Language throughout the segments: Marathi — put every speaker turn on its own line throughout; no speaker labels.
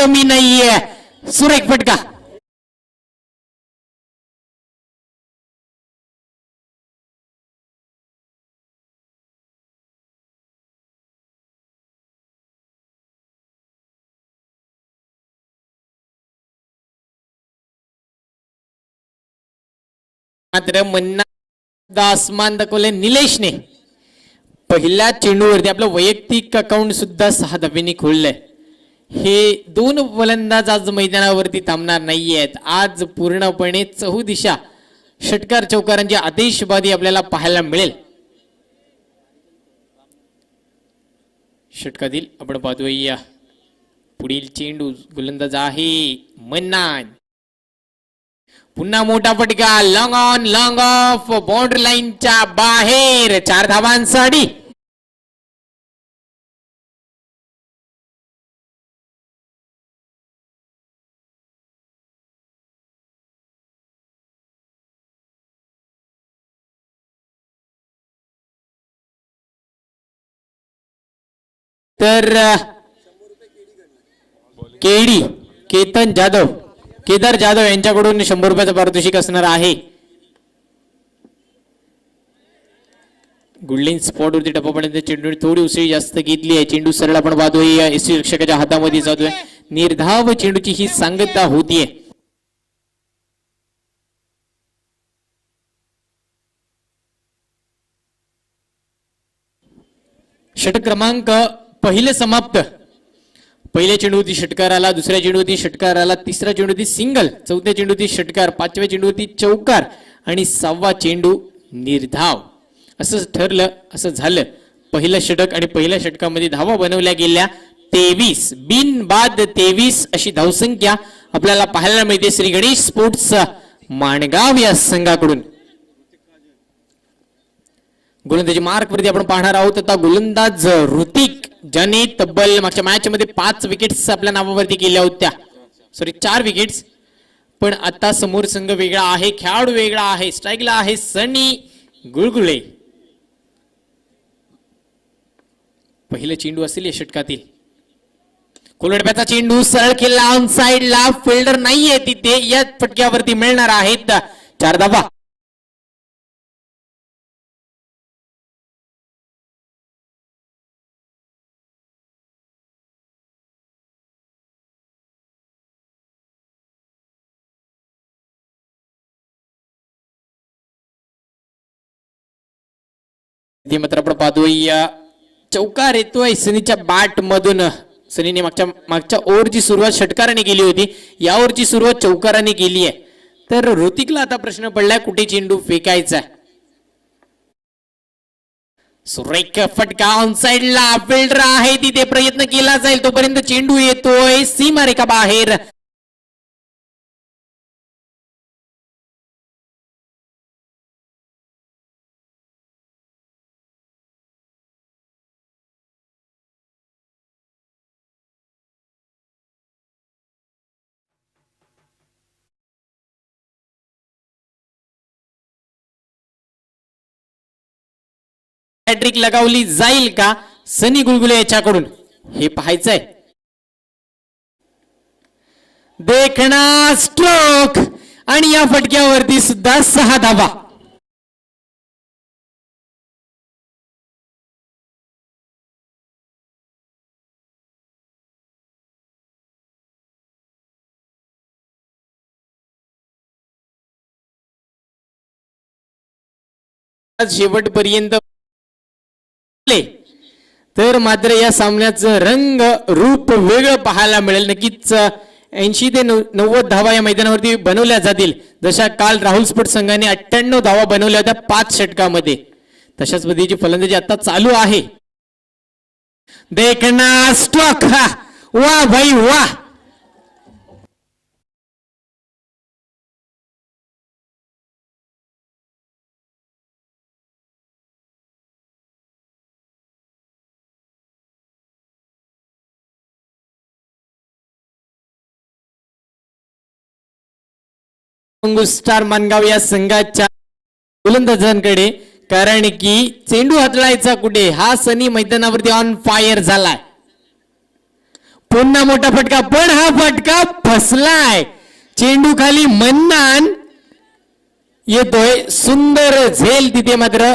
कमी नाहीये. सुरेख फटका. मात्र मन्ना आसमान दाखवले निलेशने. पहिल्या चेंडूवरती आपलं वैयक्तिक अकाउंट सुद्धा 6 धाब्यांनी खोललंय. हे दोन फलंदाज आज मैदानावरती थांबणार नाहीयेत. आज पूर्णपणे चहुदिशा षटकार चौकारांची आदेशबाजी आपल्याला पाहायला मिळेल. षटकातील आपण पाहतोय पुढील चेंडू गोलंदाज आहे मन्नान. पुन्हा मोठा फटका. Long on long of boundary लाईनच्या बाहेर. 4 धावांसाठी. तर केतन जाधव केदार जाधव यांच्याकडून 100 रुपयाचं पारितोषिक असणार आहे. गुडलिन स्पॉट वरती टप्पापर्यंत चेंडू थोडी उसळी जास्त घेतली आहे. चेंडू सरळ आपण पाहतोय एसटी रक्षकाच्या हातामध्ये जातोय. निर्धाव चेंडूची ही सांगता होतीये. षटक क्रमांक पहिले समाप्त. पहिल्या चेंडूवरती षटकार आला, दुसऱ्या चेंडूवरती षटकार आला, तिसऱ्या चेंडूवरती सिंगल, चौथ्या चेंडूवरती षटकार, पाचव्या चेंडूवरती चौकार आणि 6वा चेंडू निर्धाव. असं ठरलं, असं झालं. पहिलं षटक आणि पहिल्या षटकामध्ये धावा बनवल्या गेल्या 23. बिनबाद 23 अशी धावसंख्या आपल्याला पाहायला मिळते श्री गणेश स्पोर्ट्स माणगाव या संघाकडून. गोलंदाजी मार्क वरती आपण पाहणार आहोत. आता गोलंदाज ऋतिक ज्याने तब्बल मागच्या मॅच मध्ये 5 विकेट्स आपल्या नावावरती केल्या होत्या. 4 विकेट्स. पण आता समोर संघ वेगळा आहे, खेळाडू वेगळा आहे. स्ट्राईकला आहे सनी गुळगुळे. पहिलं चेंडू असेल या षटकातील. कोलडप्याचा चेंडू सरळ केला ऑन साइडला. फिल्डर नाहीये तिथे. या फटक्यावरती मिळणार आहेत 4 धावा. मात्र आपण पाहतोय चौकार येतोय सनीच्या बॅट मधून. सनीने मागच्या ओव्हरची सुरुवात षटकाराने केली होती, या ओव्हरची सुरुवात चौकाराने केली आहे. तर ऋतिकला आता प्रश्न पडलाय कुठे चेंडू फेकायचा. सुरेख फटका ऑन साइडला. फिल्डर आहे तिथे, प्रयत्न केला जाईल तोपर्यंत चेंडू येतोय सीमारेखा बाहेर. हॅट्रिक लगावली जाईल का सनी गुळगुळे याच्याकडून हे पाहायचंय. देखना स्ट्रोक आणि या फटक्यावरती सुद्धा 6 धावा. शेवटपर्यंत तर मात्र या सामन्याचं रंग रूप वेगळं पाहायला मिळेल. नक्कीच 80 ते 90 धावा या मैदानावरती बनवल्या जातील. जशा काल राहुल स्पोर्ट्स संघाने 98 धावा बनवल्या होत्या 5 षटकामध्ये, तशाच पद्धतीची फलंदाजी आता चालू आहे. देखना स्ट्रोक. वाह भाई वाह. स्टार मानगाव या संघाच्या गोलंदाजांकडे, कारण की चेंडू हातळायचा कुठे हा सनी मैदानावरती ऑन फायर झालाय. पुन्हा मोठा फटका, पण हा फटका फसलाय. चेंडू खाली मन्नान येतोय. सुंदर झेल तिथे मात्र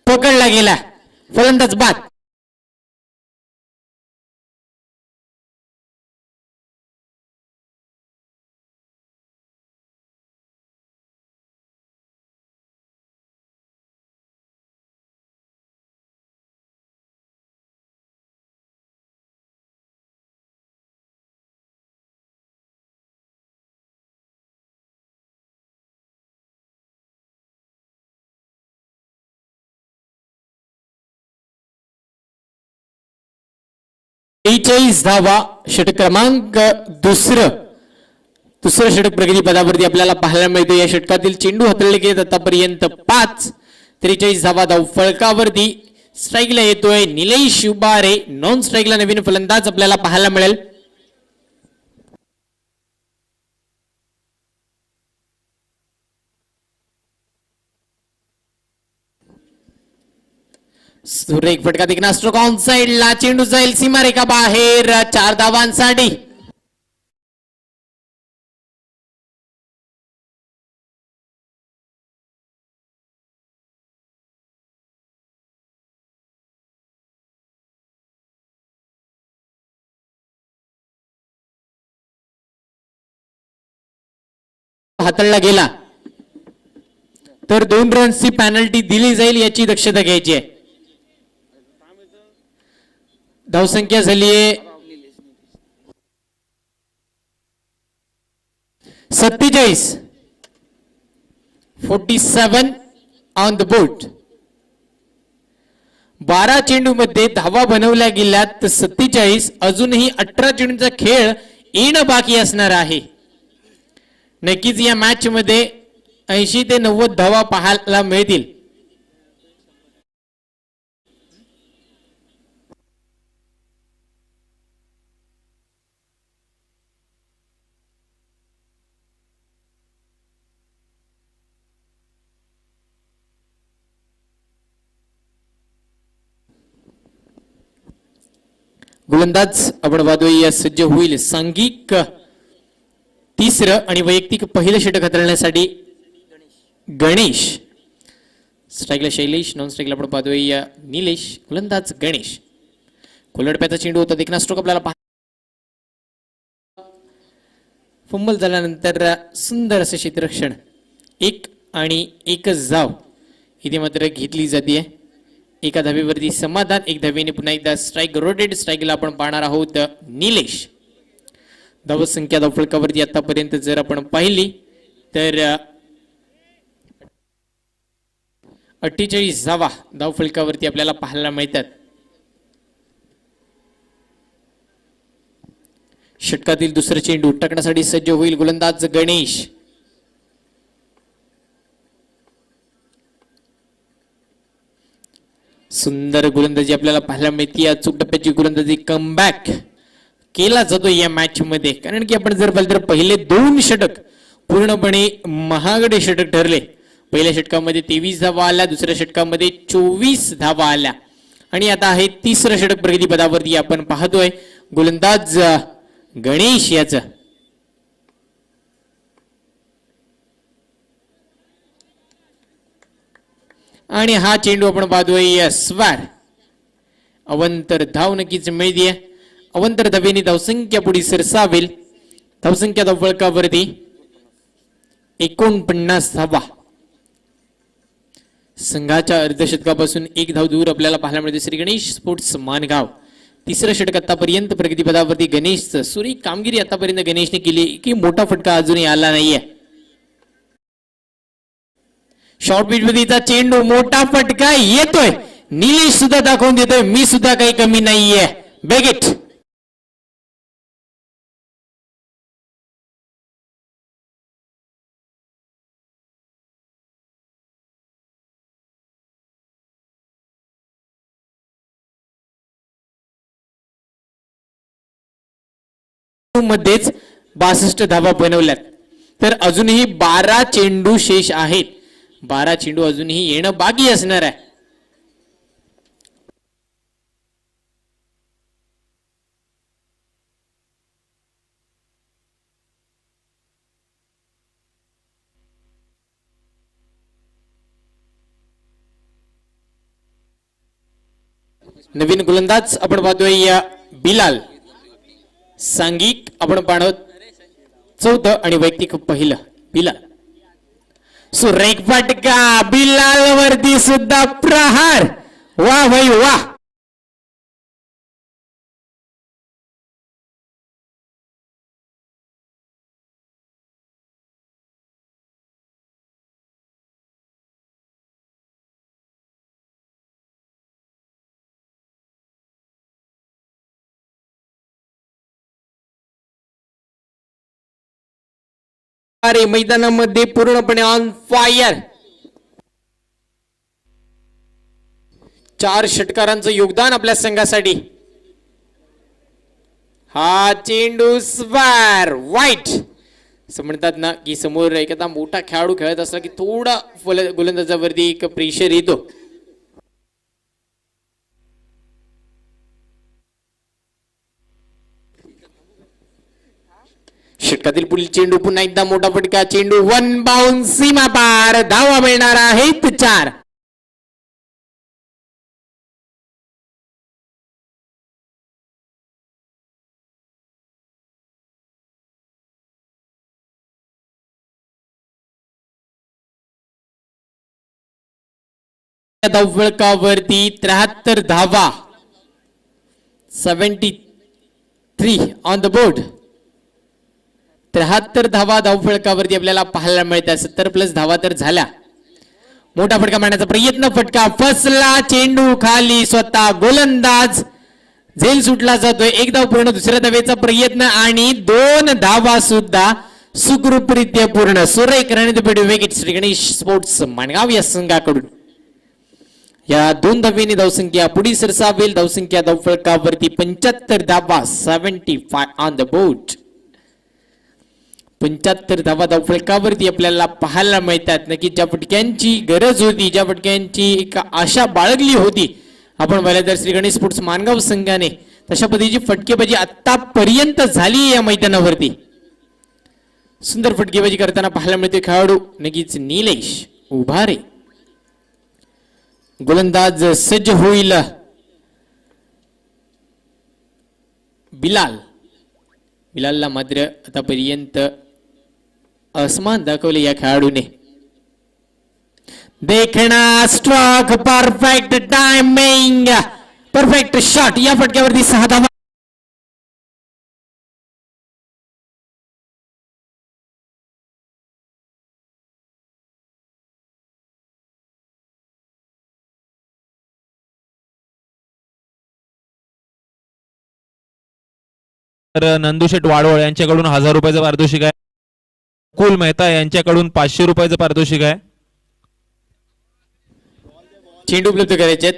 पकडला गेला. फलंदाज बाद. धावा षटक क्रमांक दुसरं षटक प्रगती पदावरती आपल्याला पाहायला मिळतो. या षटकातील चेंडू हाताळले गेले आतापर्यंत 5. 43 धावा धाव फळकावरती. स्ट्राईकला येतोय निलेश उबारे. नॉन स्ट्राईकला नवीन फलंदाज आपल्याला पाहायला मिळेल. सुरेख फटका देखना स्ट्रोक ऑन साइडला. चेंडू जाईल सीमारेखा बाहेर. 4 धावांसाठी. हाताळला गेला तर 2 रन्सची पॅनल्टी दिली जाईल, याची दक्षता घ्यायची आहे. धावसंख्या झालीये 47. 47 ऑन द बोर्ड. 12 चेंडू मध्ये धावा बनवल्या गेल्यात 47. अजूनही 18 चेंडूचा खेळ येणं बाकी असणार आहे. नक्कीच या मॅच मध्ये 80 ते 90 धावा पाहायला मिळतील. गोलंदाज आपण पाहतोय सज्ज होईल. सांघिक तिसरं आणि वैयक्तिक पहिलं षटक हाताळण्यासाठी गणेश. स्ट्राईकला शैलेश. नॉन स्ट्राईकला आपण पाहतोय निलेश. गोलंदाज गणेश. कोलडप्याचा चेंडू होता. देखना स्ट्रोक आपल्याला फंबल झाल्यानंतर सुंदर असं क्षेत्ररक्षण. 1 आणि 1च धाव इथे मात्र घेतली जाते. एका धावेवरती समाधान. 1 धावेने पुन्हा एकदा स्ट्राईक रोटेड. स्ट्राईकला आपण पाहणार आहोत निलेश. धावसंख्या धावफलकावरती आतापर्यंत जर आपण पाहिली तर 48 धावा धावफलकावरती आपल्याला पाहायला मिळतात. षटकातील दुसरं चेंडू टाकण्यासाठी सज्ज होईल गोलंदाज गणेश. सुंदर गोलंदाजी आपल्याला पाहायला मिळते. अचूक टप्प्याची गोलंदाजी कमबॅक केला जातो या मॅच मध्ये. कारण की आपण जर पाहिलं तर पहिले 2 षटक पूर्णपणे महागडे षटक ठरले. पहिल्या षटकामध्ये 23 धावा आल्या. दुसऱ्या षटकामध्ये 24 धावा आल्या. आणि आता आहे तिसरं षटक प्रगती पदावरती आपण पाहतोय गोलंदाज गणेश याचं. आणि हा चेंडू आपण पाहतोय स्वार. अवंतर धाव नक्कीच मिळते. अवंतर धावेने धावसंख्या पुढे सरसावेल. धावसंख्या धावफलकावरती 49 धावा. संघाच्या अर्धशतकापासून 1 धाव दूर आपल्याला पाहायला मिळते श्री गणेश स्पोर्ट्स मानगाव. तिसरं षटक आतापर्यंत प्रगतीपदावरती गणेशचं. सुरेख कामगिरी आतापर्यंत गणेशने केली की मोठा फटका अजूनही आला नाहीये. शॉर्ट पिच मध्येचा चेंडू. मोठा फटका येतोय. निलेश सुद्धा दाखवून देतोय मी सुद्धा काही कमी नाहीये. बेगेट. मध्येच 62 धावा बनवल्यात. तर अजूनही 12 चेंडू शेष आहेत. 12 चेंडू अजूनही येणं बाकी असणार आहे. नवीन गोलंदाज आपण पाहतोय बिलाल सांघिक आपण पाहत चौथं आणि वैयक्तिक पहिलं बिलाल. सुरेख फटका बिलाल वरती सुद्धा प्रहार. वा भाई वा. अरे मैदानामध्ये पूर्णपणे ऑन फायर. 4 षटकारांचं योगदान आपल्या संघासाठी. हा चेंडू स्क्वेअर वाईट. असं म्हणतात ना की समोर एखादा मोठा खेळाडू खेळत असला की थोडा गोलंदाजावरती एक प्रेशर येतो. षटकातील पुढील चेंडू पुन्हा एकदा मोठा फटका. चेंडू वन बाउन्स सीमा पार. धावा मिळणार आहेत 4. धावफलकावरती 73 धावा. 73 ऑन द बोर्ड. 73 धावा धावफलकावरती आपल्याला पाहायला मिळतात. 70 प्लस धावा तर झाल्या. मोठा फटका मारण्याचा प्रयत्न. फटका फसला. चेंडू खाली. स्वतः गोलंदाज झेल सुटला जातोय. एक धाव पूर्ण. दुसऱ्या धावेचा प्रयत्न आणि 2 धावा सुद्धा सुखरूपरित्या पूर्ण. सुरेख रणनीती विकेट श्री गणेश स्पोर्ट्स माणगाव या संघाकडून. या 2 धावेने धावसंख्या पुढे सरसावेल. धावसंख्या धावफलकावरती 75 धावा. 75 ऑन द बोर्ड. 75 धावा धावफलकावरती आपल्याला पाहायला मिळतात. नक्की ज्या फटक्यांची गरज होती, ज्या फटक्यांची एक आशा बाळगली होती आपण पाहिलं तर श्री गणेश स्पोर्ट्स माणगाव संघाने, तशा पद्धतीची फटकेबाजी आतापर्यंत झाली या मैदानावरती. सुंदर फटकेबाजी करताना पाहायला मिळते खेळाडू नक्कीच निलेश उभारे. गोलंदाज सज्ज होईल बिलाल. बिलालला मात्र आतापर्यंत असमान दाखवले या खेळाडूने. देखना stroke perfect timing perfect shot. या फटक्यावरती 6 धावा.
तर नंदुशेठ वाडवळ यांच्याकडून 1000 रुपयाचं पारितोषिक आहे. कुल मेहता यांच्याकडून 500 रुपयाचं पारितोषिक आहे.
चेंडू उपलब्ध करायचे.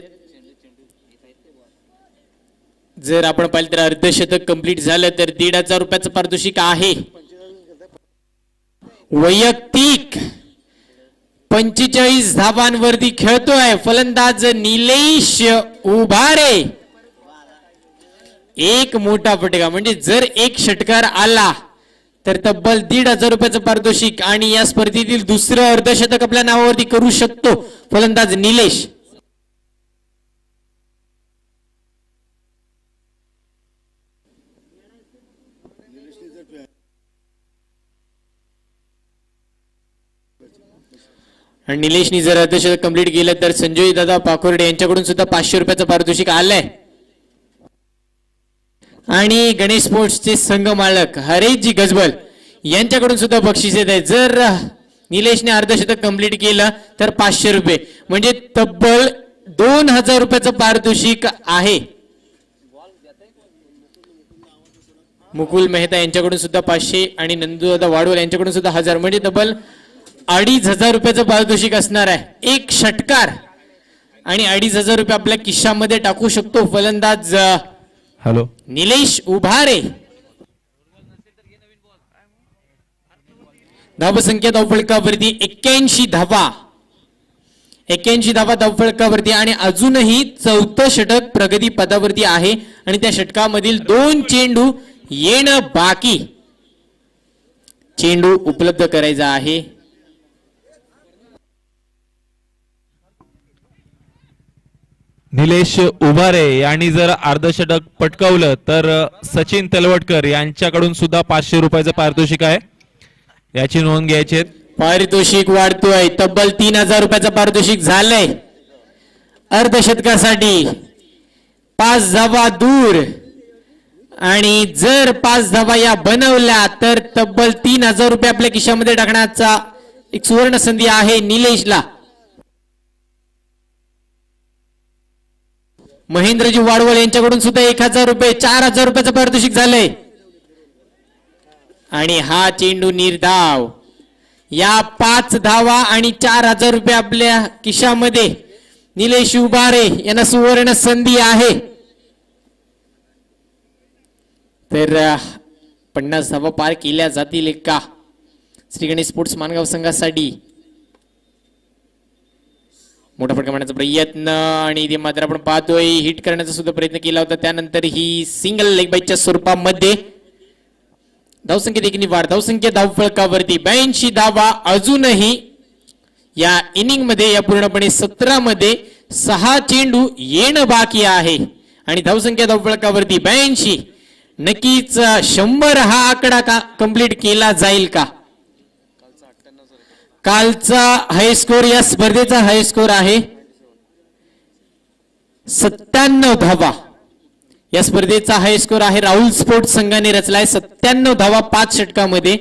जर आपण पाहिलं तर अर्धशतक कंप्लीट झालं तर 1500 रुपयाचं पारितोषिक आहे. वैयक्तिक 45 धावांवरती खेळतोय फलंदाज निलेश उभारे. एक मोठा फटका म्हणजे जर एक षटकार आला तर तब्बल 1500 रुपयाचं पारितोषिक आणि या स्पर्धेतील दुसरं अर्धशतक आपल्या नावावरती करू शकतो फलंदाज निलेश. आणि निलेशनी जर अर्धशतक कंप्लीट केलं तर संजय दादा पाखोर्डे यांच्याकडून सुद्धा 500 रुपयाचं पारितोषिक आलंय. आणि गणेश स्पोर्ट्सचे संघ मालक हरेशजी गजबल यांच्याकडून सुद्धा बक्षीस येत आहे. जर निलेशने अर्धशतक कंप्लीट केलं तर 500 रुपये म्हणजे तब्बल 2000 रुपयाचं पारितोषिक आहे. मुकुल मेहता यांच्याकडून सुद्धा 500 आणि नंदूदादा वाडवल यांच्याकडून सुद्धा 1000 म्हणजे तब्बल 2500 रुपयाचं पारितोषिक असणार आहे. एक षटकार आणि 2500 रुपये आपल्या खिशामध्ये टाकू शकतो फलंदाज
हॅलो
निलेश उभारे. धावसंख्या धावफलकावरती 81 धावा. 81 धावा धावफलकावरती आणि अजूनही 4थं षटक प्रगती पदावरती आहे आणि त्या षटकामधील 2 चेंडू येणं बाकी. चेंडू उपलब्ध करायचा आहे.
निलेश उभारे यांनी जर अर्धशतक पटकावलं तर सचिन तलवटकर यांच्याकडून सुद्धा 500 रुपयाचं पारितोषिक आहे, याची नोंद घ्यायची आहे.
पारितोषिक वाढतोय, तब्बल 3,000 रुपयाचं पारितोषिक झालंय अर्धशतकासाठी. 5 धावा दूर आणि जर 5 धावा या बनवल्या तर तब्बल 3,000 रुपये आपल्या खिशामध्ये टाकण्याचा एक सुवर्ण संधी आहे निलेशला. महेंद्रजी वाडवळ यांच्याकडून सुद्धा 1,000 रुपये, 4,000 रुपयाचं पारितोषिक झालंय. आणि हा चेंडू निर्धाव. या 5 धावा आणि 4,000 रुपये आपल्या खिशामध्ये निलेश उभारे यांना सुवर्ण संधी आहे. तर 50 धावा पार केल्या जातील का श्री गणेश स्पोर्ट्स मानगाव संघासाठी? मोठा फटका मारण्याचा प्रयत्न आणि ते मात्र आपण पाहतोय हिट करण्याचा सुद्धा प्रयत्न केला होता. त्यानंतर ही सिंगल लेग बाईच्या स्वरूपामध्ये धावसंख्येत एक वाढ. धावसंख्या धावफळकावरती 82 धावा. अजूनही या इनिंग मध्ये या पूर्णपणे 17 मध्ये 6 चेंडू येणं बाकी आहे आणि धावसंख्या धावफळकावरती 82. नक्कीच 100 हा आकडा का कंप्लीट केला जाईल का? कालचा हाय स्कोर, या स्पर्धेचा हाय स्कोर आहे 97 धावा. या स्पर्धेचा हाय स्कोर आहे राहुल स्पोर्ट्स संघाने रचलाय 97 धावा 5 षटकामध्ये.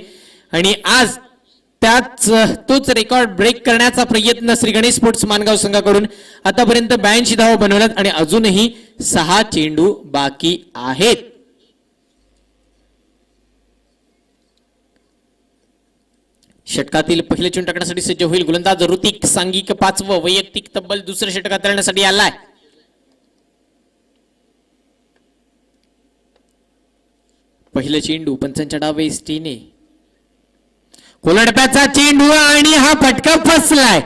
आणि आज तोच रेकॉर्ड ब्रेक करण्याचा प्रयत्न श्री गणेश स्पोर्ट्स मानगाव संघाकडून आतापर्यंत 82 धावा बनवल्यात आणि अजूनही 6 चेंडू बाकी आहेत. षटकातील पहिले चेंडू टाकण्यासाठी सज्ज होईल गोलंदाज ऋतिक. सांघिक 5वं वैयक्तिक तब्बल दुसऱ्या षटकात आणण्यासाठी आलाय. पहिलं चेंडू पंचांच्या डावे स्टीने, कोलडप्याचा चेंडू आणि हा फटका फसलाय.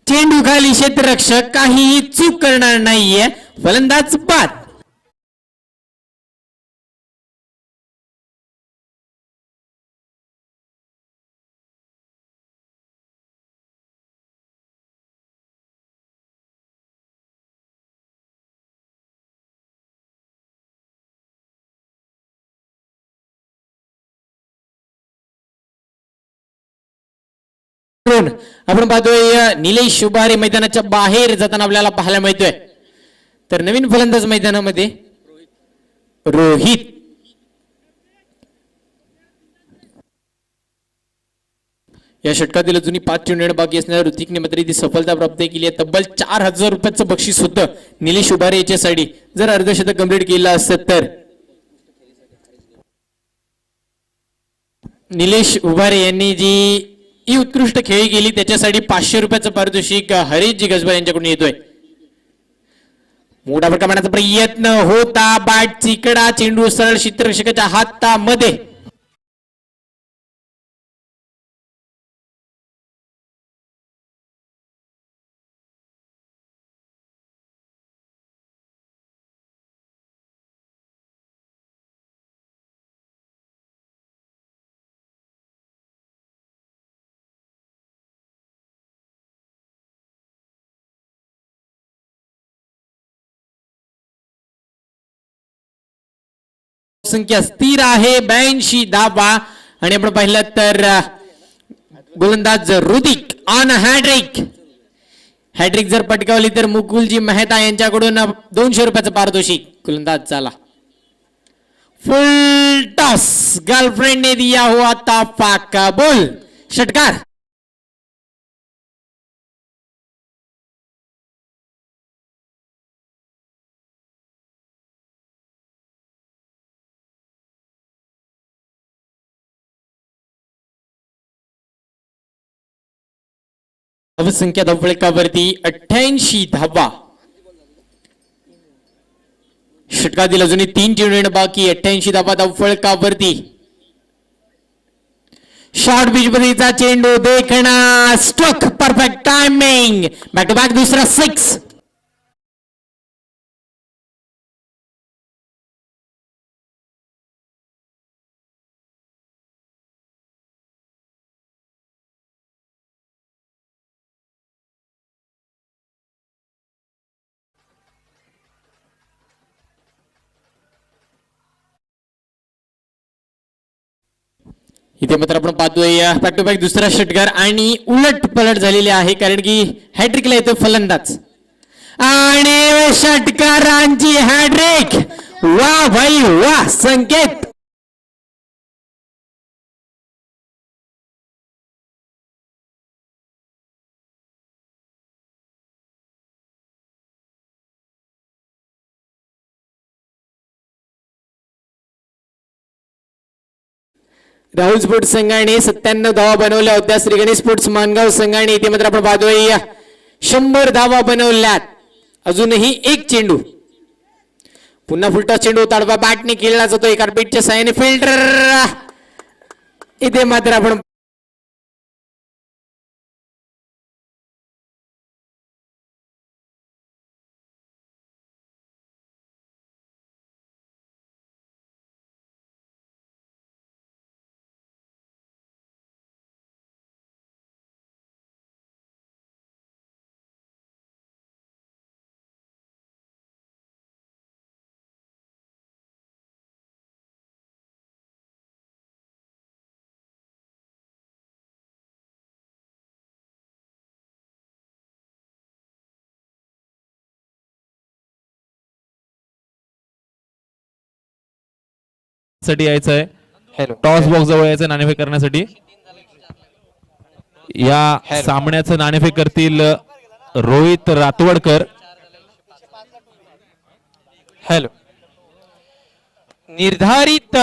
चेंडू खाली क्षेत्ररक्षक काहीही चूक करणार नाहीये, फलंदाज बाद. आपण पाहतोय निलेश उभारे मैदानाच्या बाहेर जाताना आपल्याला पाहायला मिळतोय. तर नवीन फलंदाज मैदानामध्ये रोहित. या षटकातील अजूनही 5 चेंडू बाकी असणाऱ्या ऋतिकने मात्र ती सफलता प्राप्त केली आहे. तब्बल 4,000 रुपयाचं बक्षीस होतं निलेश उभारे याच्यासाठी जर अर्धशतक कंप्लीट केलं असतं तर. निलेश उभारे यांनी जी ही उत्कृष्ट खेळी केली त्याच्यासाठी 500 रुपयाचं पारितोषिक हरीशजी गजबर यांच्याकडून येतोय. मोठा फटका मारण्याचा प्रयत्न होता, बॅट चिकडा, चेंडू सरळ क्षेत्ररक्षकाच्या हातामध्ये. संख्या स्थिर आहे 82 धावा. आणि आपण पाहिलं तर गोलंदाज ऋतिक ऑन हॅट्रिक. हॅट्रिक जर पटकावली तर मुकुलजी मेहता यांच्याकडून 200 रुपयाचं पारितोषिक. गोलंदाज झाला फुल टॉस. गर्लफ्रेंड ने दिया हुआ था फाका बोल. षटकार. संख्या धावफलकावरती 88 धावा. षटकातील अजूनही 3 चेंडू बाकी. 88 धावा धावफलकावरती. शॉर्ट पिच बदलीचा चेंडू देखना, stroke perfect timing, back to back दुसरा 6. इथे मात्र आपण पाहतोय बॅक टू बॅक दुसरा षटकार आणि उलट पलट झालेली आहे, कारण की हॅट्रिकला येतो फलंदाज आणि षटकारांची हॅट्रिक. वा भाई वा संकेत. राहुल स्पोर्ट्स संघाने 97 धावा बनवल्या होत्या. श्री गणेश स्पोर्ट्स मानगाव संघाने इथे मात्र आपण पाहतोय 100 धावा बनवल्यात. अजूनही एक चेंडू. पुन्हा फुलटा चेंडू ताडवा बॅटने खेळला जातोय कार्पेटच्या साहाय्याने. फिल्डर इथे मात्र आपण
साठी यायचं आहे.
हॅलो
टॉस बॉक्स जवळ यायचं नाणेफेक करण्यासाठी. या सामन्याचं नाणेफेक करतील रोहित रातवडकर.
हॅलो. निर्धारित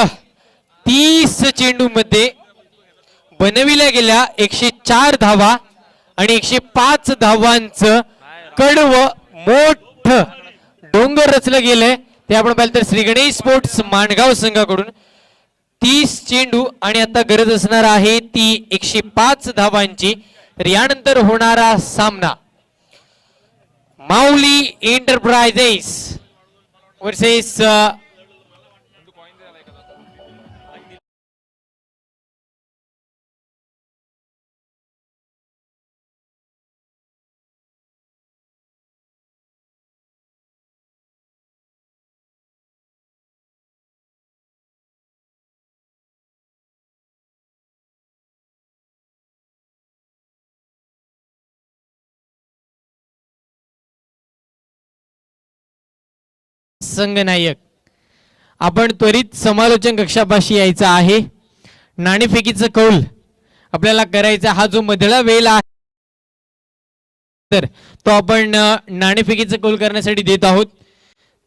30 चेंडू मध्ये बनविल्या गेल्या 104 धावा आणि 105 धावांचं कडवं मोठ डोंगर रचलं गेलंय. ते आपण पाहिलं तर श्री गणेश स्पोर्ट्स माणगाव संघाकडून 30 चेंडू आणि आता गरज असणार आहे ती 105 धावांची. तर यानंतर होणारा सामना माऊली एंटरप्राइजेस वर्सेस संघनायक. आपण त्वरित समालोचन कक्षापाशी यायचं आहे. नाणेफेकीचं कौल आपल्याला करायचा. हा जो मधला वेळ आहे तर तो आपण नाणेफेकीचं कौल करण्यासाठी देत आहोत.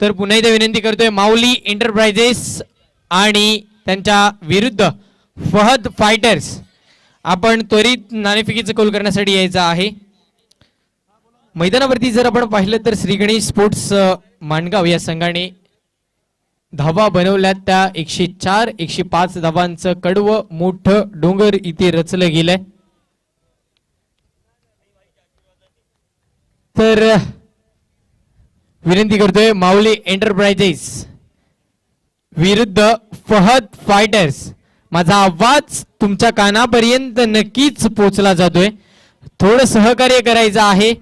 तर पुन्हा एकदा विनंती करतोय माऊली एंटरप्राइजेस आणि त्यांच्या विरुद्ध फहद फायटर्स. आपण त्वरित नाणेफेकीचं कौल करण्यासाठी यायचं आहे. मैदानावरती जर आपण पाहिलं तर श्री गणेश स्पोर्ट्स माणगाव या संघाने धावा बनवल्यात. त्या 104 105 धावांचं कडवं मोठं डोंगर इथे रचलं गेलंय. तर विनंती करतोय माऊली एंटरप्राइजेस विरुद्ध फहद फायटर्स. माझा आवाज तुमच्या कानापर्यंत नक्कीच पोहोचला जातोय. थोडं सहकार्य करायचं आहे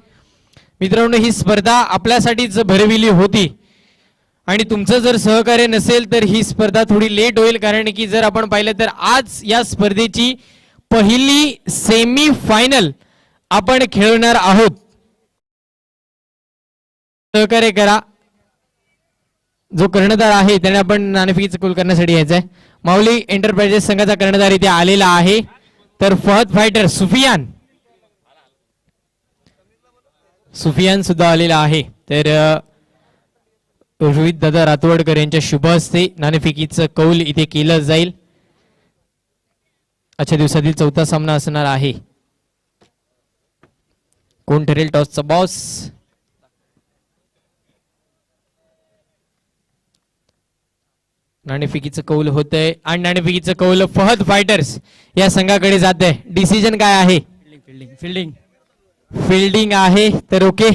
मित्रांनो. ही स्पर्धा आपल्यासाठीच भरविली होती आणि तुमचं जर सहकार्य नसेल तर ही स्पर्धा थोडी लेट होईल. कारण की जर आपण पाहिलं तर आज या स्पर्धेची पहिली सेमी फायनल आपण खेळणार आहोत. सहकार्य करा. जो कर्णधार आहे त्याने आपण नाणेफेकीचं कौल करण्यासाठी यायचं आहे. माऊली एंटरप्राइजेस संघाचा कर्णधार इथे आलेला आहे. तर फहद फायटर सुफियान सुद्धा आलेला आहे. तर रोहित दादा रातवडकर यांच्या शुभ हस्ते नाणेफेकीचं कौल इथे केलं जाईल. आजच्या दिवसातील चौथा सामना असणार आहे. कोण ठरेल टॉसचा बॉस? नाणेफेकीचं कौल होतंय आणि नाणेफेकीचं कौल फहद फायटर्स या संघाकडे जात आहे. डिसिजन काय आहे? फिल्डिंग आहे. तर ओके,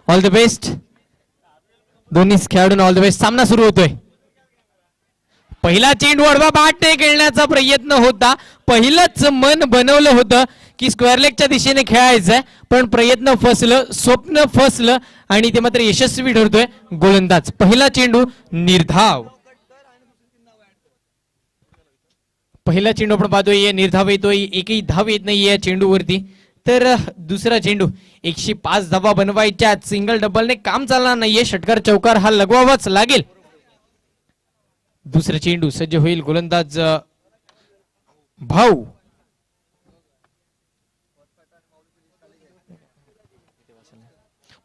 ऑल द बेस्ट दोन्ही खेळाडूंना, ऑल द बेस्ट. सामना सुरू होतोय. पहिला चेंडू अडवा बॅटने खेळण्याचा प्रयत्न होता. पहिलंच मन बनवलं होतं की स्क्वेअर लेगच्या दिशेने खेळायचंय, पण प्रयत्न फसलं, स्वप्न फसलं आणि ते मात्र यशस्वी ठरतोय गोलंदाज. पहिला चेंडू निर्धाव. पहिला चेंडू आपण पाहतोय निर्धाव येतोय, एकही धाव येत नाही या चेंडूवरती. तर दुसरा चेंडू 105 धावा बनवायच्या, सिंगल डबलने काम चालणार नाहीये, षटकार चौकार हा लगवावाच लागेल. दुसरा चेंडू सज्ज होईल गोलंदाज भाऊ.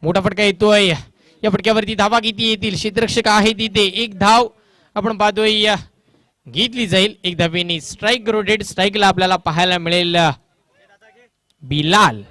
मोठा फटका येतोय, या फटक्यावरती धावा किती येतील, क्षेत्ररक्षक आहे तिथे, एक धाव आपण पाहतोय घेतली जाईल. एक धावेने स्ट्राईक रोटेड, स्ट्राईकला आपल्याला पाहायला मिळेल बिलाल.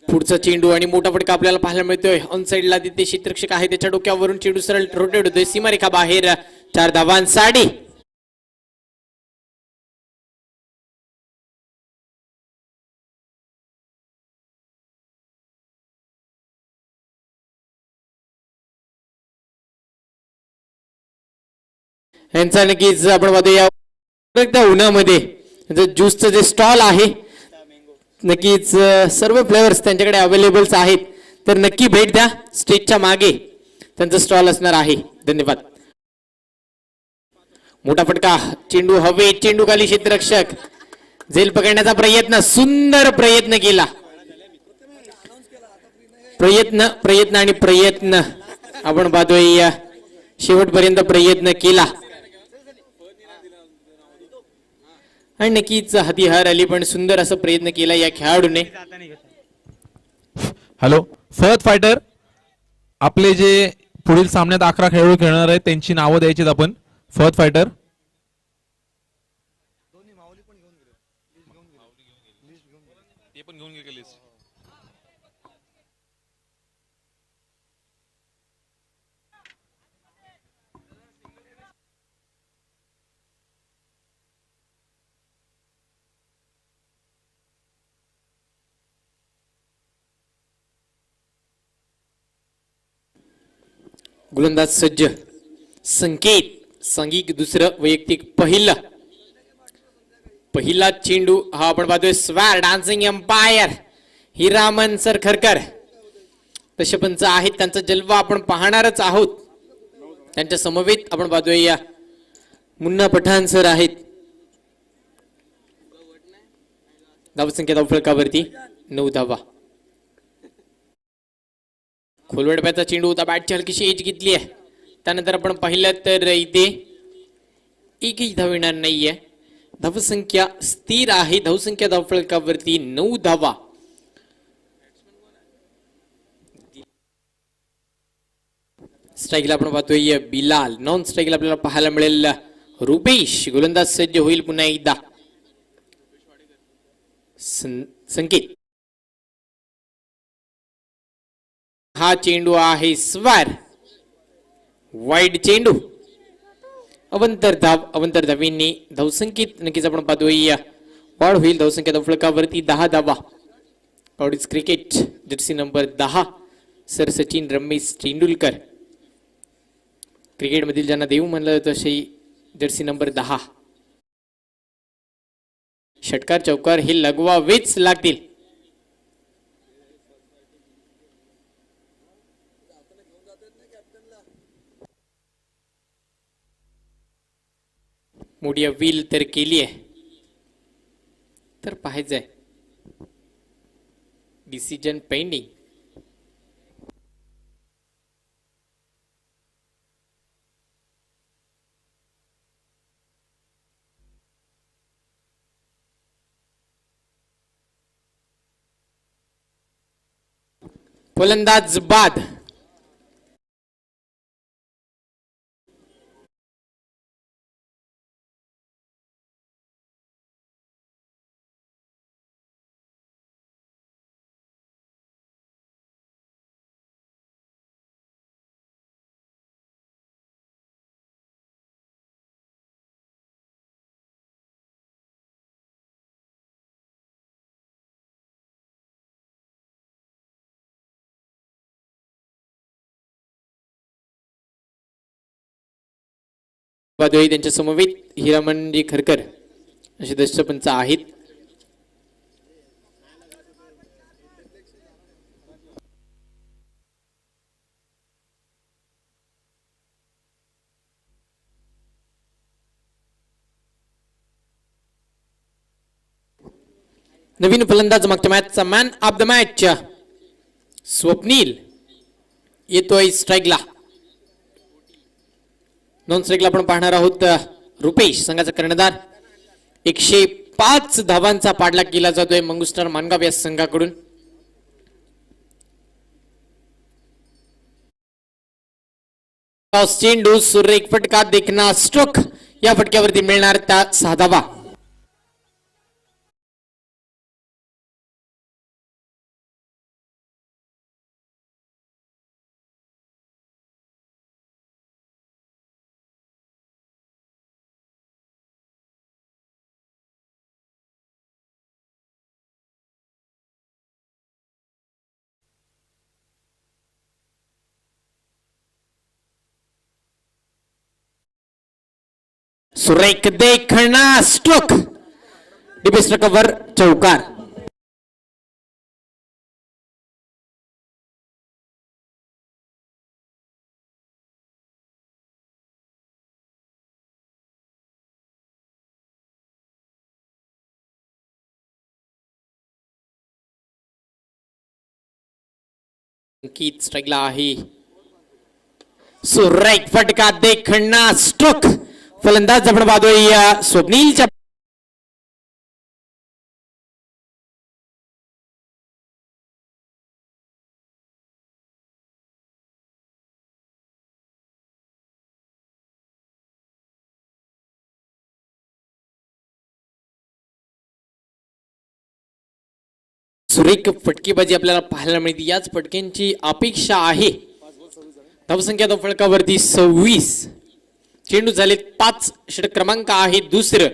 पुढचा चेंडू आणि मोठा फटका आपल्याला पाहायला मिळतोय. ऑन साइडला तिथे क्षेत्ररक्षक आहे, त्याच्या डोक्यावरून चेंडू सरळ रोटेट होतोय, सीमारेखा बाहेर, 4 धावांसाठी. यांचा नक्कीच आपण पाहतोय उन्हामध्ये ज्यूसचं जे स्टॉल आहे, नक्कीच सर्व फ्लेवर्स त्यांच्याकडे अवेलेबल्स आहेत, तर नक्की भेट द्या. स्टेजच्या मागे त्यांचा स्टॉल असणार आहे. धन्यवाद. मोठा फटका, चेंडू हवे, चेंडू खाली, क्षेत्ररक्षक झेल पकडण्याचा प्रयत्न, सुंदर प्रयत्न केला, प्रयत्न आणि प्रयत्न आपण पाहतोय, शेवटपर्यंत प्रयत्न केला आणि नक्कीच हाती हार आली, पण सुंदर असा प्रयत्न केला या खेळाडूने.
हॅलो, फहद फायटर, आपले जे पुढील सामन्यात 11 खेळाडू खेळणार आहेत त्यांची नावं द्यायची आपण. फहद फायटर.
गोलंदाज सज्ज, संगीत दुसरं वैयक्तिक पहिला चेंडू हा आपण पाहतोय. स्वार डान्सिंग एम्पायर हिरामन सरखरकर तसे पंच आहेत, त्यांचा जलवा आपण पाहणारच आहोत. त्यांच्या समवेत आपण पाहतोय या मुन्ना पठाण सर आहेत. धावसंख्या धावफलकावरती 9 धावा. खोलवडप्याचा चेंडू होता, बॅटची हलकीशी एज घेतली आहे. त्यानंतर आपण पाहिलं तर इथे एकही धाव येणार नाहीये. धावसंख्या स्थिर आहे. धावसंख्या धावफलकावरती 9 धावा. स्ट्राईकला आपण पाहतोय बिलाल, नॉन स्ट्राईकला आपल्याला पाहायला मिळेल रुपेश. गोलंदाज सज्ज होईल पुन्हा एकदा. संकेत, हा चेंडू आहे स्वार, वाईड चेंडू, अवंतर धावेंनी धावसंख्येत नक्कीच आपण पाहतोय वाढ होईल. धावसंख्या धावफलकावरती 10 धावा. पावडीज cricket jersey number 10 sir Sachin Ramesh Tendulkar. क्रिकेटमधील ज्यांना देव म्हणलं जातं अशी जर्सी नंबर 10. षटकार चौकार हे लगवावेच लागतील. मोठी व्हील तर केली आहे. तर पाहायचंय डिसिजन पेंडिंग. फलंदाज बाद. वादोळी त्यांच्या समवेत हिरामणजी खरकर असे दशपंच आहेत. नवीन फलंदाज मागच्या मॅचचा man of the match Swapnil येतोय स्ट्राईकला. नॉन स्ट्राईकला आपण पाहणार आहोत रुपेश संघाचा कर्णधार. 105 धावांचा पाठलाग केला जातोय मंगुस्टार मानगाव या संघाकडून. चेंडू सुरेख फटका देखना स्ट्रोक या फटक्यावरती मिळणार त्या 6 धावा. सुरेख देखना स्ट्रोक डिबेस्ट कव्हर चौकार. अंकित स्ट्राईकला आहे. सुरेख फटका देखना स्ट्रोक. फलंदाज आपण पाहतोय स्वप्नीलच्या सुरेख फटकेबाजी आपल्याला पाहायला मिळते. याच फटक्यांची अपेक्षा आहे. धावसंख्या फलकावरती 26. चेंडू झाले 5. षटक क्रमांक आहे दुसरं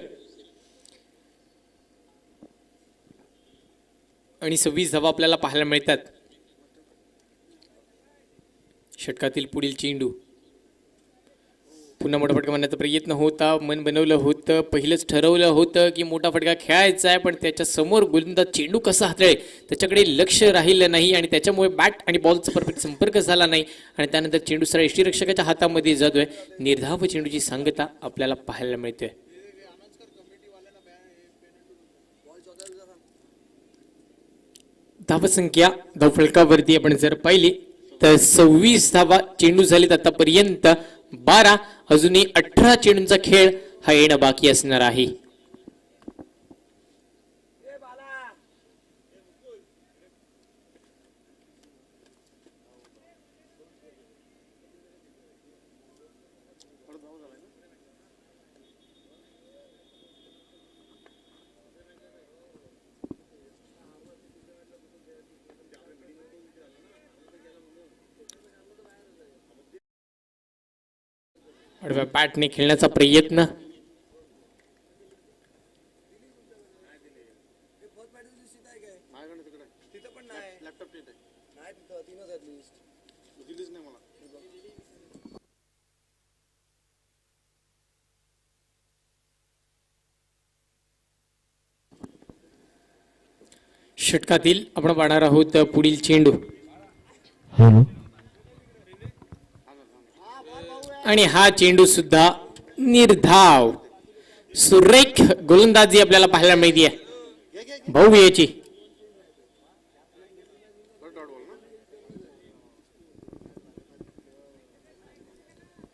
आणि 26 धावा आपल्याला पाहायला मिळतात. षटकातील पुढील चेंडू पुन्हा मोठा फटका मारण्याचा प्रयत्न होता. मन बनवलं होतं. पहिलंच ठरवलं होतं की मोठा फटका खेळायचा आहे, पण त्याच्या समोर गोलंदाज चेंडू कसा हाताळेल त्याच्याकडे लक्ष राहिलं नाही आणि त्याच्यामुळे बॅट आणि बॉलचा परफेक्ट संपर्क झाला नाही आणि त्यानंतर चेंडू सरळ यष्टीरक्षकाच्या हातामध्ये जातोय. निर्धाव चेंडूची सांगता आपल्याला पाहायला मिळते. धावसंख्या धावफलकावरती आपण जर पाहिली तर 26 धावा चेंडू झालेत आतापर्यंत. 12. अजूनही 18 चेंडूंचा खेळ हा येणं बाकी असणार आहे. आडव्या बॅटने खेळण्याचा प्रयत्न. षटकातील आपण पाहणार आहोत पुढील चेंडू आणि हा चेंडू सुद्धा निर्धाव. सुरेख गोलंदाजी आपल्याला पाहायला मिळते. भाऊ याची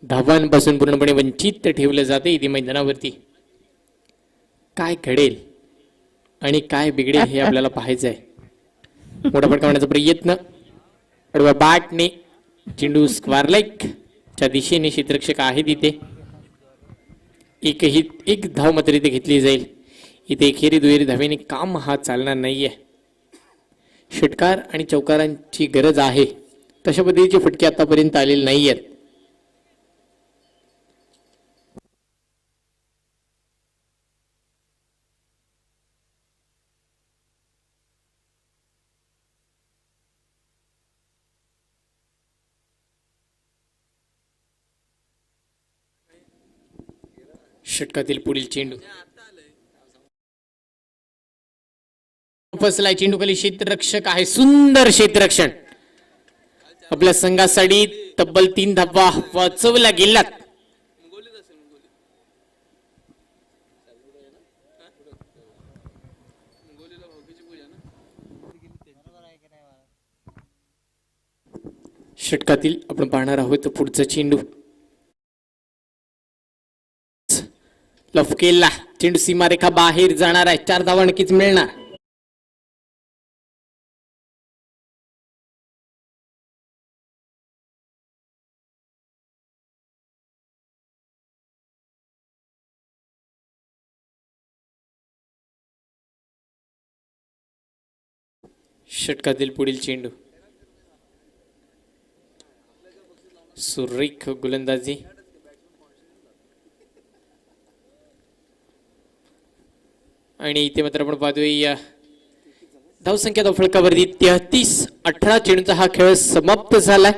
धावांपासून पूर्णपणे वंचित ठेवलं जाते इथे मैदानावरती. काय घडेल आणि काय बिघडेल हे आपल्याला पाहायचं आहे. मोठा फटका मारण्याचा प्रयत्न आडव्या बॅटने चेंडू स्क्वेअर लेग च्या दिशेने क्षेत्ररक्षक आहे तिथे. एक धाव मात्र इथे घेतली जाईल. इथे एकेरी दुहेरी धावेने काम हा चालणार नाहीये. षटकार आणि चौकारांची गरज आहे तशा पद्धतीचे फटके आतापर्यंत आलेले नाहीयेत. षटकातील पुढील चेंडू फसलाय. चेंडू खाली क्षेत्ररक्षक आहे. सुंदर क्षेत्ररक्षण आपल्या संघासाठी. तब्बल 3 धावा वाचवल्या गेल्यात. षटकातील आपण पाहणार आहोत पुढचा चेंडू लफकेला. चेंडू सीमारेखा बाहेर जाणार आहे. 4 धावा नक्कीच मिळणार. षटकातील पुढील चेंडू सुरेख गोलंदाजी. आणि इथे मात्र आपण पाहतोय धावसंख्या फलकावरती 33-18 चेंडूचा हा खेळ समाप्त झालाय.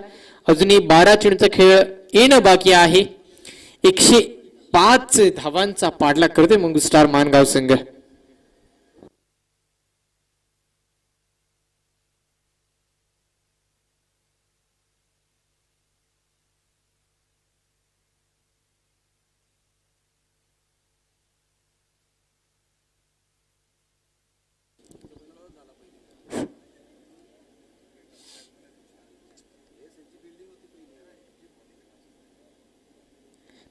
अजूनही 12 चेंडूचा खेळ येणं बाकी आहे. 105 धावांचा पाठलाग करतोय मंगू स्टार मानगाव संघ.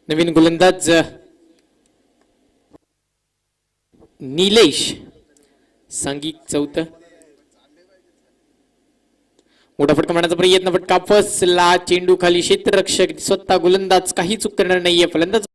नवीन गोलंदाज निलेश सांघिक चौथं. मोठा फटका मारण्याचा प्रयत्न. फटका फसला. चेंडू खाली क्षेत्ररक्षक स्वतः गोलंदाज काही चूक करणार नाहीये. फलंदाज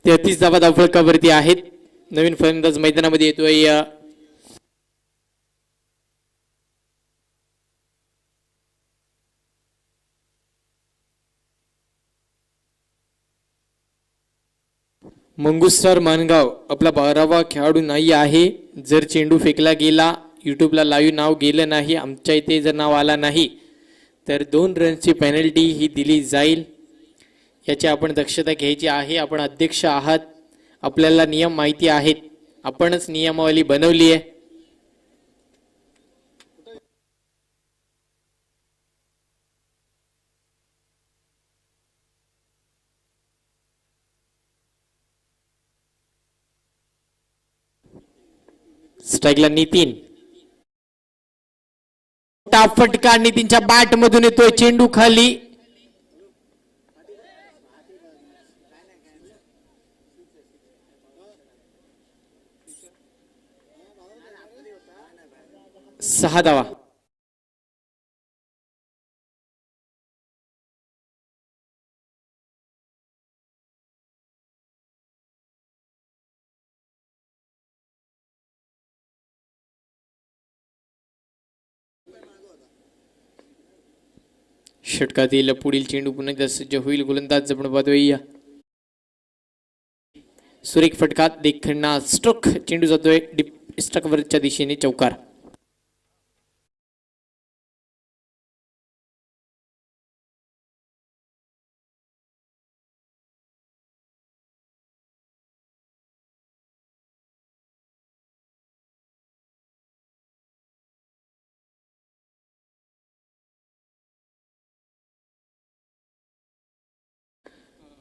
तेहतीस धावा धावफलकावरती आहेत. नवीन फलंदाज मैदानामध्ये येतोय मंगुस्तार मानगाव. आपला 12वा खेळाडू नाही आहे. जर चेंडू फेकला गेला, युट्यूबला लाईव्ह नाव गेलं नाही, आमच्या इथे जर नाव आला नाही तर 2 रनची पेनल्टी ही दिली जाईल. याची आपण दक्षता घ्यायची आहे. आपण अध्यक्ष आहात, आपल्याला नियम माहिती आहेत, आपणच नियमावली बनवली आहे. स्ट्राईकला नितीन. फटका नितीनच्या बॅट मधून येतोय. चेंडू खाली. सहा धावा. षटकातील पुढील चेंडू पुन्हा एकदा सज्ज होईल. गोलंदाज आपण पाहतोय सुरेख फटका देखणा स्ट्रोक. चेंडू जातोय डीप स्टकवरच्या दिशेने चौकार.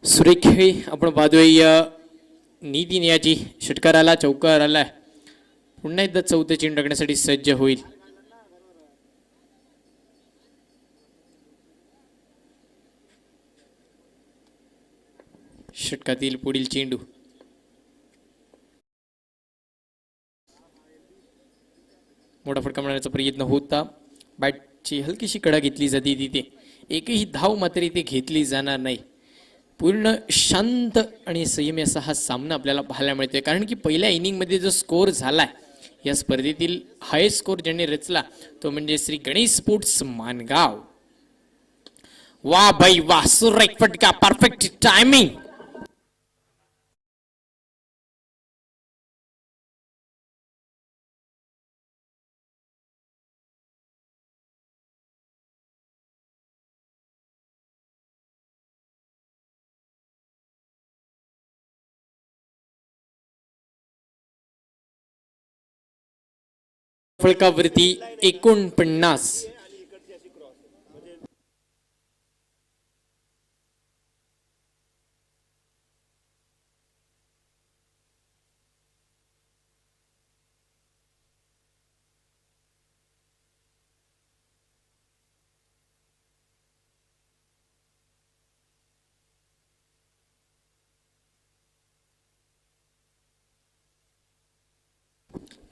सुरेख हे आपण पाहतोय नीती याची षटकाराला चौकार आलाय. पुन्हा एकदा चौथे चेंडू टाकण्यासाठी सज्ज होईल. षटकातील पुढील चेंडू मोठा फटका मारण्याचा प्रयत्न होता. बॅटची हलकीशी कडा घेतली जाते तिथे. एकही धाव मात्र इथे घेतली जाणार नाही. पूर्ण शांत आणि संयमी असा हा सामना आपल्याला पाहायला मिळतोय. कारण की पहिल्या इनिंगमध्ये जो स्कोर झालाय या स्पर्धेतील हायेस्ट स्कोर ज्यांनी रचला तो म्हणजे श्री गणेश स्पोर्ट्स मानगाव. वा भाई वा, सुरेख फटका, परफेक्ट टायमिंग. फलकावरती 49.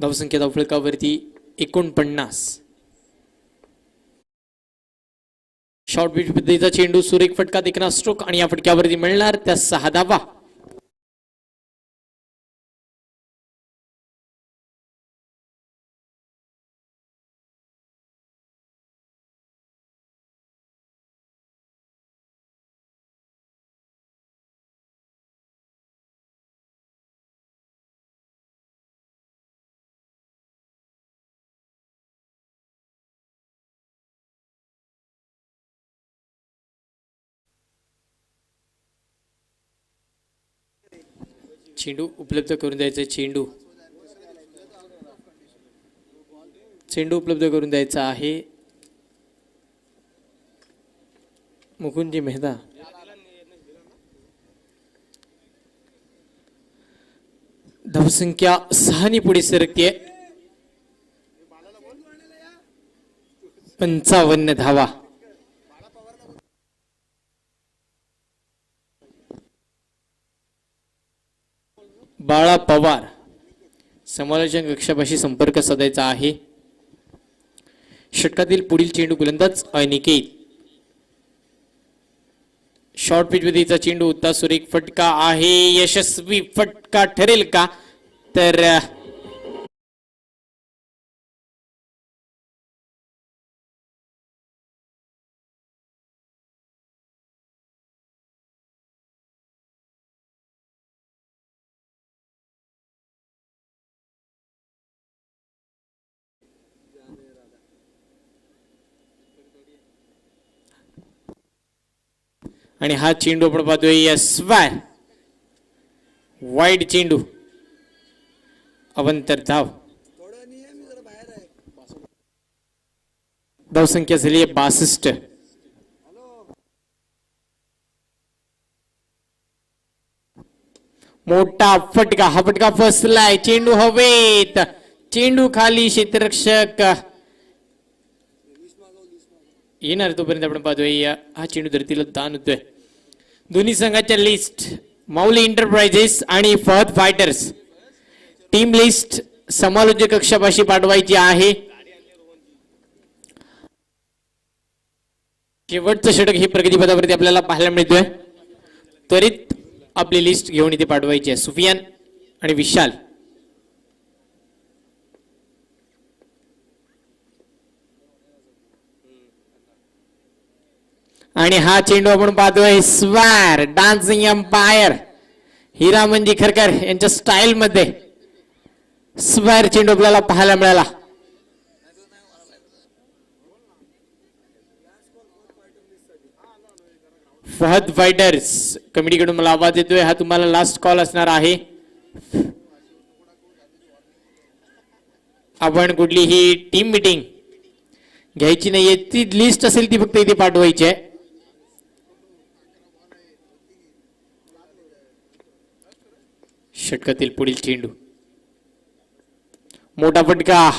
धावसंख्या धावफलकावरती 49. शॉर्ट बीट पद्धतीचा चेंडू, सुरेख फटका, देखना स्ट्रोक आणि या फटक्यावरती मिळणार त्या 6 धावा. चेंडू उपलब्ध करून द्यायचा. चेंडू उपलब्ध करून द्यायचा आहे मुकुंदजी मेहता. धावसंख्या 6 पुढे सरकते. 55 धावा. बाळा पवार समालोचन कक्षापाशी संपर्क साधायचा आहे. षटकातील पुढील चेंडू गोलंदाज अनिकेत. शॉर्ट पिच मध्ये चेंडू होता. सुरेख फटका आहे. यशस्वी फटका ठरेल का? तर आणि हा चेंडू आपण पाहतोय स्क्वेअर वाईड चेंडू. अवंतर धाव. धावसंख्या झाली 62. मोठा फटका. हा फटका फसलाय. चेंडू हवेत. चेंडू खाली. क्षेत्ररक्षक येणार तोपर्यंत आपण पाहतोय हा चेंडू धरतीला दान होतोय. दोन्ही संघाच्या लिस्ट माऊली एंटरप्राइजेस आणि फहद फायटर्स टीम लिस्ट समालोचक कक्षापाशी पाठवायची आहे. शेवटचं षटक हे प्रगतीपथावरती आपल्याला पाहायला मिळतोय. त्वरित आपली लिस्ट घेऊन इथे पाठवायची आहे. सुफियान आणि विशाल. आणि हा चेंडू आपण पाहतोय स्वॅर डान्सिंग एम्पायर हिरा मंजी खरकर यांच्या स्टाईल मध्ये स्वॅर चेंडू आपल्याला पाहायला मिळाला. फहद फायटर्स कमिटीकडून मला आवाज येतोय, हा तुम्हाला लास्ट कॉल असणार आहे. आपण कुठलीही टीम मीटिंग घ्यायची नाहीये, ती लिस्ट असेल ती फक्त इथे पाठवायची आहे. षटकातील पुढील चेंडू मोठा फटका,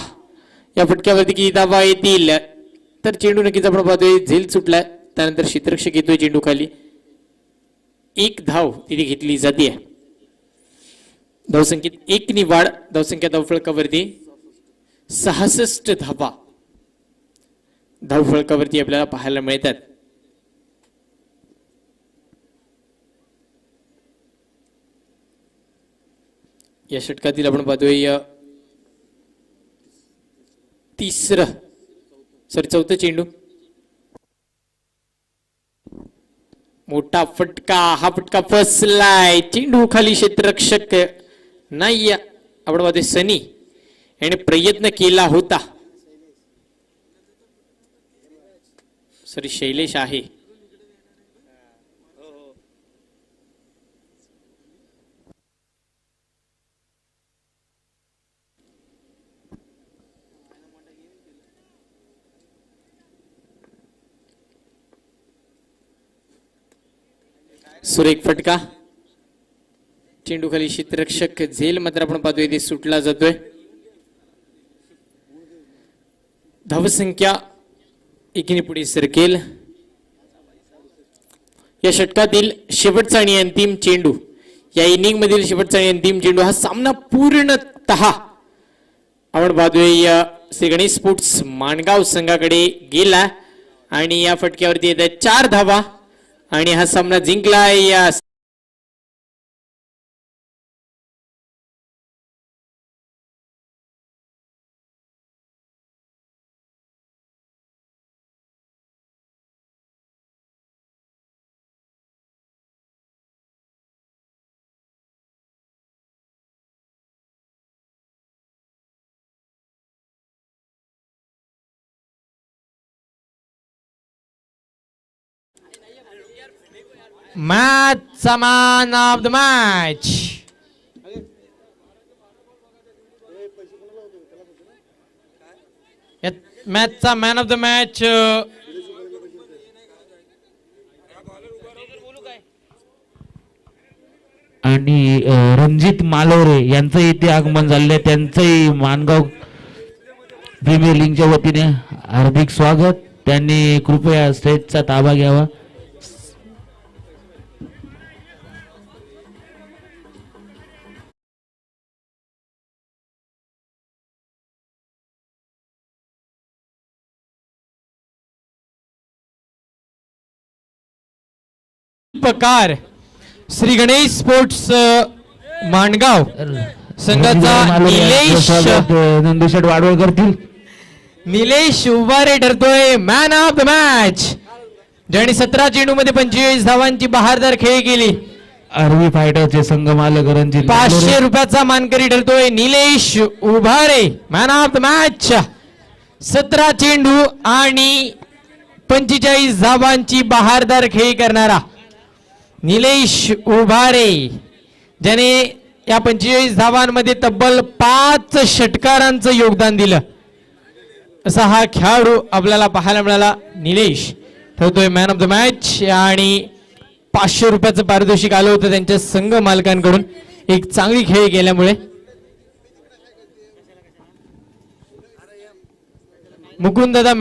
या फटक्यावरती किती धावा येतील तर चेंडू नक्कीच आपण पाहतोय झेल सुटलाय. त्यानंतर क्षेत्ररक्षक येतोय चेंडू खाली, एक धाव तिथे घेतली जाते. धावसंख्येत एक नि वाढ, धावसंख्या धावफळकावरती 66 धावा धावफळकावरती आपल्याला पाहायला मिळतात. या षटकातील आपण पाहतोय चौथं चेंडू, मोठा फटका, हा फटका फसलाय, चेंडू खाली क्षेत्ररक्षक नाही. आपण पाहतोय सनी याने प्रयत्न केला होता, सॉरी शैलेश आहे. सुरेख फटका, चेंडू खाली क्षेत्ररक्षक झेल मात्र आपण पाहतोय ते सुटला जातोय. धावसंख्या एकीने पुढे सरकेल. या षटकातील शेवटचा आणि अंतिम चेंडू, या इनिंग मधील शेवटचा आणि अंतिम चेंडू, हा सामना पूर्णतः आपण पाहतोय श्री गणेश स्पोर्ट्स माणगाव संघाकडे गेला आणि या फटक्यावरती येत आहेत 4 धावा आणि हा सामना जिंकलाय. या
मॅचचा मॅन ऑफ द मॅच, मॅचचा मॅन ऑफ द मॅच
आणि रणजित मालोरे यांचं इथे आगमन झाले, त्यांचंही माणगाव प्रीमियर लीगच्या वतीने हार्दिक स्वागत. त्यांनी कृपया स्टेजचा ताबा घ्यावा.
प्रकार श्री गणेश स्पोर्ट्स माणगाव संघाचा
नंदुशेठ वाडवळ करतील.
निलेश उभारे ठरतोय मॅन ऑफ द मॅच, ज्याने 17 चेंडू मध्ये 25 धावांची बहारदार खेळी केली.
आरवी फायटरचे संघ मालक रणजित
500 रुपयाचा मानकरी ठरतोय Nilesh Ubhare man of the match. 17 चेंडू आणि 45 धावांची बहारदार खेळी करणारा निलेश उभारे, ज्याने या 45 धावांमध्ये तब्बल 5 षटकारांचं योगदान दिलं, असा हा खेळाडू आपल्याला पाहायला मिळाला. निलेश ठरतोय मॅन ऑफ द मॅच आणि 500 रुपयाचं पारितोषिक आलं होतं त्यांच्या संघ मालकांकडून एक चांगली खेळी केल्यामुळे. मुकुंददादा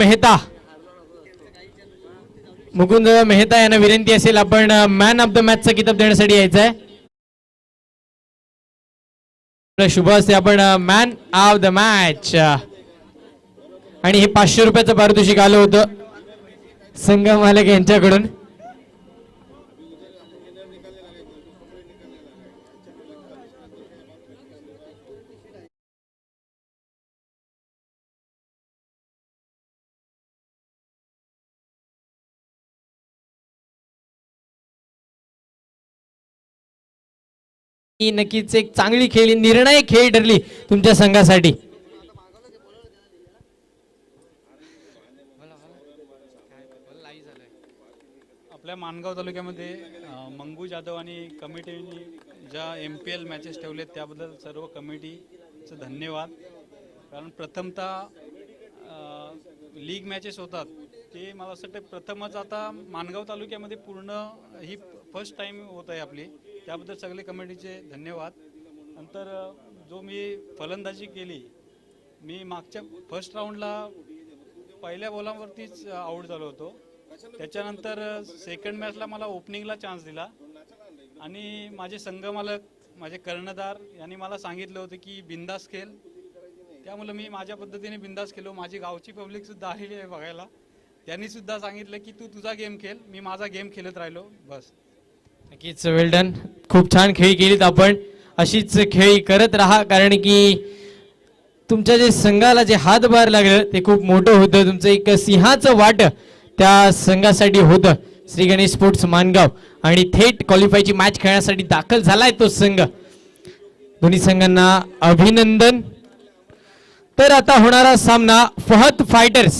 मेहता यांना विनंती असेल, आपण मॅन ऑफ द मॅचचा किताब देण्यासाठी यायचं आहे. शुभ असते, आपण मॅन ऑफ द मॅच आणि हे 500 रुपयाचं पारितोषिक आलं होतं संघ मालक यांच्याकडून. ही नक्कीच एक चांगली खेळ, निर्णायक खेळ ठरली तुमच्या संघासाठी.
आपल्या माणगाव तालुक्यामध्ये मंगू जाधव आणि कमिटीने ज्या MPL मॅचेस ठेवलेत त्याबद्दल सर्व कमिटीचं धन्यवाद. कारण प्रथमतः लीग मॅचेस होतात ते मला असं वाटतं प्रथमच आता माणगाव तालुक्यामध्ये पूर्ण ही फर्स्ट टाईम होत आहे आपली, त्याबद्दल सगळे कमिटीचे धन्यवाद. नंतर जो मी फलंदाजी केली, मी मागच्या फर्स्ट राऊंडला पहिल्या बॉलावरतीच आऊट झालो होतो. त्याच्यानंतर सेकंड मॅचला मला ओपनिंगला चान्स दिला आणि माझे संघमालक माझे कर्णधार यांनी मला सांगितलं होतं की बिंदास खेळ. त्यामुळे मी माझ्या पद्धतीने बिंदास खेळलो. माझी गावची पब्लिकसुद्धा आलेली आहे बघायला. त्यांनीसुद्धा सांगितलं की तू तुझा गेम खेळ. मी माझा गेम खेळत राहिलो बस.
नक्कीच वेल डन. खूप छान खेळी केलीत आपण. अशीच खेळी करत राहा, कारण की तुमच्या जे संघाला जे हातभार लागलं ते खूप मोठं होतं. तुमचं एक सिंहाचं वाट त्या संघासाठी होतं. श्री गणेश स्पोर्ट्स माणगाव आणि थेट क्वालिफायची मॅच खेळण्यासाठी दाखल झालाय तो संघ. दोन्ही संघांना अभिनंदन. तर आता होणारा सामना फहद फायटर्स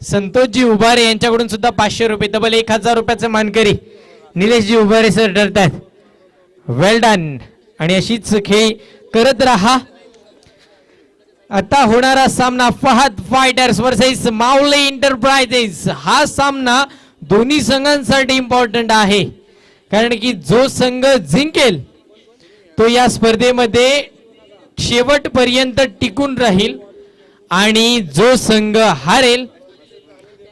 संतोषजी उभारे यांच्याकडून सुद्धा 500 रुपये, डबल 1000 रुपयाचे मानकरी निलेशजी उभारे सर ठरतात. वेल डन. आणि अशीच खेळी करत राहा. आता होणारा सामना फहद फायटर्स वर्सेस माऊली एंटरप्राइजेस. हा सामना दोन्ही संघांसाठी इम्पॉर्टंट आहे, कारण की जो संघ जिंकेल तो या स्पर्धेमध्ये शेवटपर्यंत टिकून राहील आणि जो संघ हारेल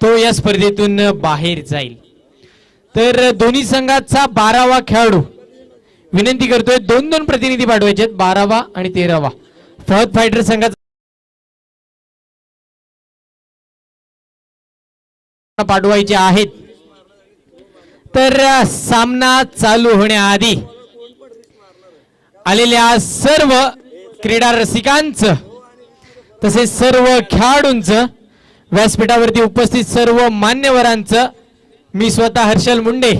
तो या स्पर्धेतून बाहेर जाईल. तर दोन्ही संघाचा 12वा खेळाडू विनंती करतोय, 2-2 प्रतिनिधी पाठवायचे, 12वा आणि 13वा. फहद फायटर संघाचा पाठवायचे आहेत. तर सामना चालू होण्याआधी आलेल्या सर्व क्रीडा रसिकांचं तसेच सर्व खेळाडूंचं, व्यासपीठावरती उपस्थित सर्व मान्यवरांचं मी स्वतः हर्षल मुंडे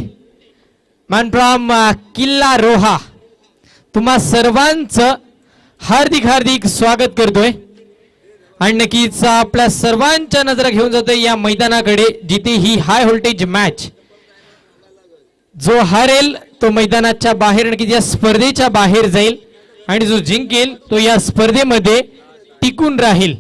मॅन फ्रॉम किल्ला रोहा तुम्हा सर्वांचं हार्दिक हार्दिक स्वागत करतोय. आणि नक्कीच आपल्या सर्वांच्या नजरा घेऊन जातोय या मैदानाकडे, जिथे ही हाय व्होल्टेज मॅच. जो हारेल तो मैदानाच्या बाहेर, नक्कीच या स्पर्धेच्या बाहेर जाईल आणि जो जिंकेल तो या स्पर्धेमध्ये टिकून राहील.